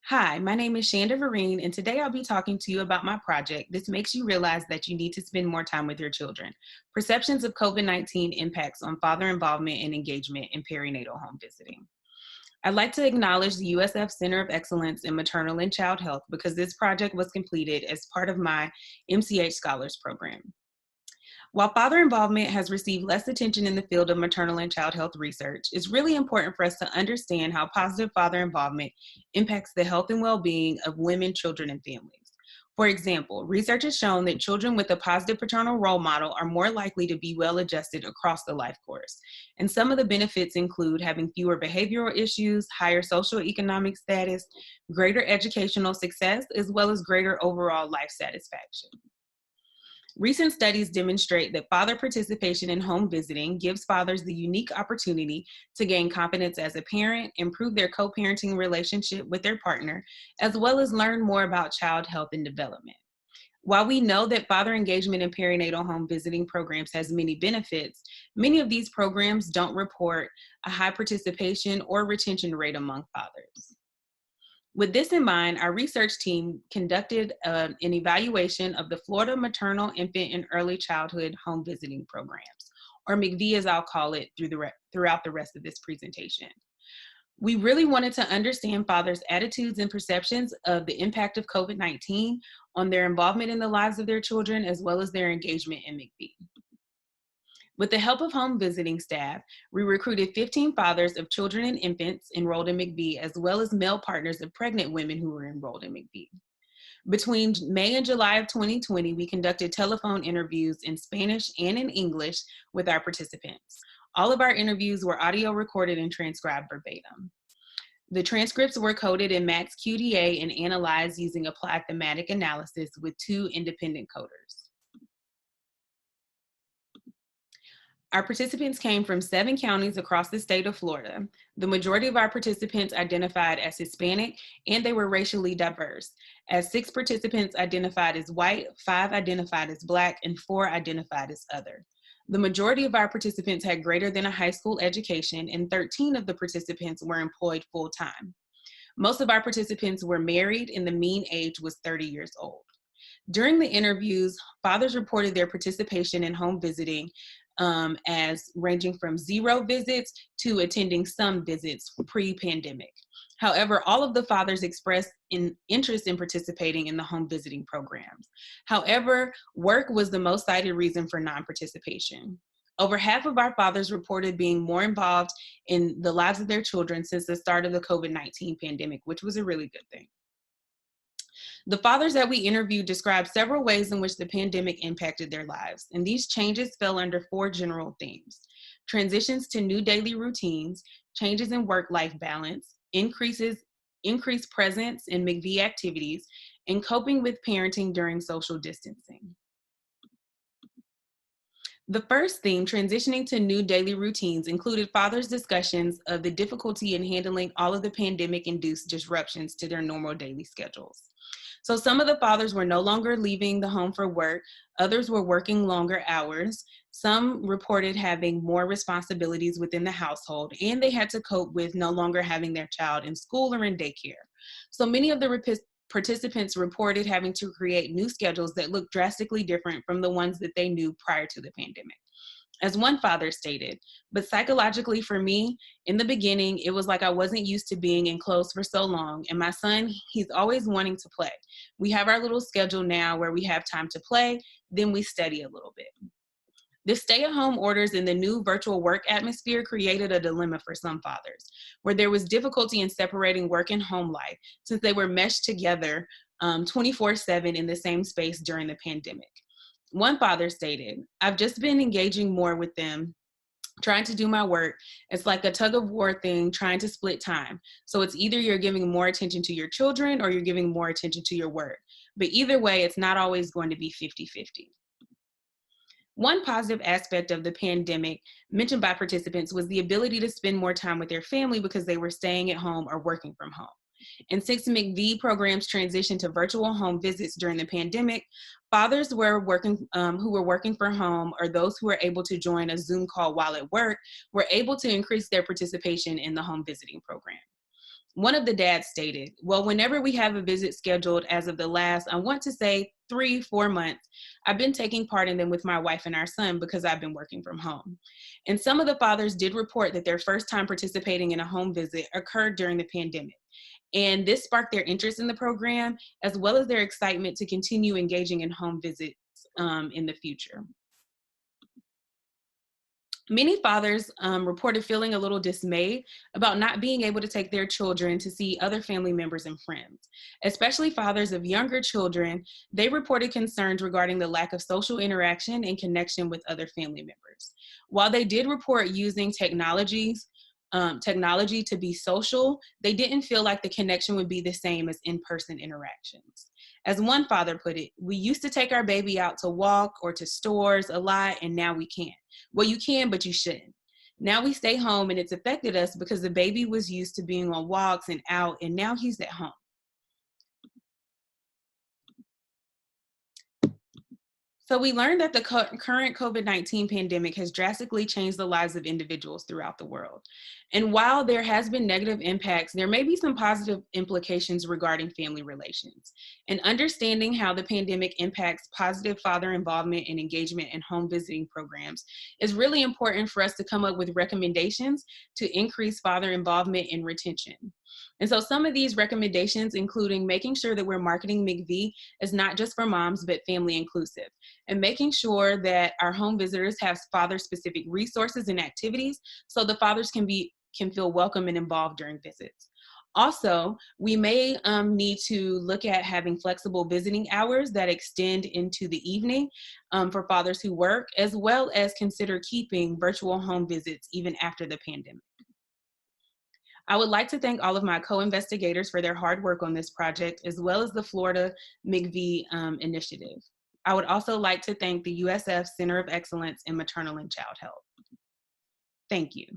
Hi, my name is Shanda Vereen, and today I'll be talking to you about my project. This makes you realize that you need to spend more time with your children. Perceptions of COVID-19 impacts on father involvement and engagement in perinatal home visiting. I'd like to acknowledge the USF Center of Excellence in Maternal and Child Health because this project was completed as part of my MCH Scholars Program. While father involvement has received less attention in the field of maternal and child health research, it's really important for us to understand how positive father involvement impacts the health and well-being of women, children, and families. For example, research has shown that children with a positive paternal role model are more likely to be well adjusted across the life course. And some of the benefits include having fewer behavioral issues, higher social economic status, greater educational success, as well as greater overall life satisfaction. Recent studies demonstrate that father participation in home visiting gives fathers the unique opportunity to gain confidence as a parent, improve their co-parenting relationship with their partner, as well as learn more about child health and development. While we know that father engagement in perinatal home visiting programs has many benefits, many of these programs don't report a high participation or retention rate among fathers. With this in mind, our research team conducted an evaluation of the Florida Maternal, Infant, and Early Childhood Home Visiting Programs, or MCV as I'll call it throughout the rest of this presentation. We really wanted to understand fathers' attitudes and perceptions of the impact of COVID-19 on their involvement in the lives of their children, as well as their engagement in MCV. With the help of home visiting staff, we recruited 15 fathers of children and infants enrolled in MCV, as well as male partners of pregnant women who were enrolled in MCV. Between May and July of 2020, we conducted telephone interviews in Spanish and in English with our participants. All of our interviews were audio recorded and transcribed verbatim. The transcripts were coded in MaxQDA and analyzed using applied thematic analysis with 2 independent coders. Our participants came from 7 counties across the state of Florida. The majority of our participants identified as Hispanic, and they were racially diverse, as 6 participants identified as white, 5 identified as Black, and 4 identified as other. The majority of our participants had greater than a high school education, and 13 of the participants were employed full-time. Most of our participants were married, and the mean age was 30 years old. During the interviews, fathers reported their participation in home visiting as ranging from 0 visits to attending some visits pre-pandemic. However, all of the fathers expressed an interest in participating in the home visiting programs. However, work was the most cited reason for non-participation. Over half of our fathers reported being more involved in the lives of their children since the start of the COVID-19 pandemic, which was a really good thing. The fathers that we interviewed described several ways in which the pandemic impacted their lives, and these changes fell under 4 general themes: transitions to new daily routines, changes in work-life balance, increased presence in MCV activities, and coping with parenting during social distancing. The first theme, transitioning to new daily routines, included fathers' discussions of the difficulty in handling all of the pandemic-induced disruptions to their normal daily schedules. So some of the fathers were no longer leaving the home for work. Others were working longer hours. Some reported having more responsibilities within the household, and they had to cope with no longer having their child in school or in daycare. So many of the participants reported having to create new schedules that looked drastically different from the ones that they knew prior to the pandemic. As one father stated, but psychologically for me, in the beginning, it was like I wasn't used to being enclosed for so long. And my son, he's always wanting to play. We have our little schedule now where we have time to play, then we study a little bit. The stay-at-home orders and the new virtual work atmosphere created a dilemma for some fathers, where there was difficulty in separating work and home life since they were meshed together 24/7 in the same space during the pandemic. One father stated, "I've just been engaging more with them, trying to do my work. It's like a tug of war thing, trying to split time. So it's either you're giving more attention to your children or you're giving more attention to your work. But either way, it's not always going to be 50-50." One positive aspect of the pandemic mentioned by participants was the ability to spend more time with their family because they were staying at home or working from home. And since MCV programs transitioned to virtual home visits during the pandemic, fathers were working, who were working from home, or those who were able to join a Zoom call while at work, were able to increase their participation in the home visiting program. One of the dads stated, "Well, whenever we have a visit scheduled as of the last, I want to say 3, 4 months, I've been taking part in them with my wife and our son because I've been working from home." And some of the fathers did report that their first time participating in a home visit occurred during the pandemic. And this sparked their interest in the program, as well as their excitement to continue engaging in home visits in the future. Many fathers reported feeling a little dismayed about not being able to take their children to see other family members and friends. Especially fathers of younger children, they reported concerns regarding the lack of social interaction and connection with other family members. While they did report using technology to be social, they didn't feel like the connection would be the same as in-person interactions. As one father put it, "We used to take our baby out to walk or to stores a lot, and now we can't. Well, you can, but you shouldn't. Now we stay home, and it's affected us because the baby was used to being on walks and out, and now he's at home." So we learned that the current COVID-19 pandemic has drastically changed the lives of individuals throughout the world. And while there has been negative impacts, there may be some positive implications regarding family relations. And understanding how the pandemic impacts positive father involvement and engagement in home visiting programs is really important for us to come up with recommendations to increase father involvement and retention. And so some of these recommendations, including making sure that we're marketing McV as not just for moms, but family inclusive, and making sure that our home visitors have father-specific resources and activities so the fathers can feel welcome and involved during visits. Also, we may need to look at having flexible visiting hours that extend into the evening for fathers who work, as well as consider keeping virtual home visits even after the pandemic. I would like to thank all of my co-investigators for their hard work on this project, as well as the Florida McV initiative. I would also like to thank the USF Center of Excellence in Maternal and Child Health. Thank you.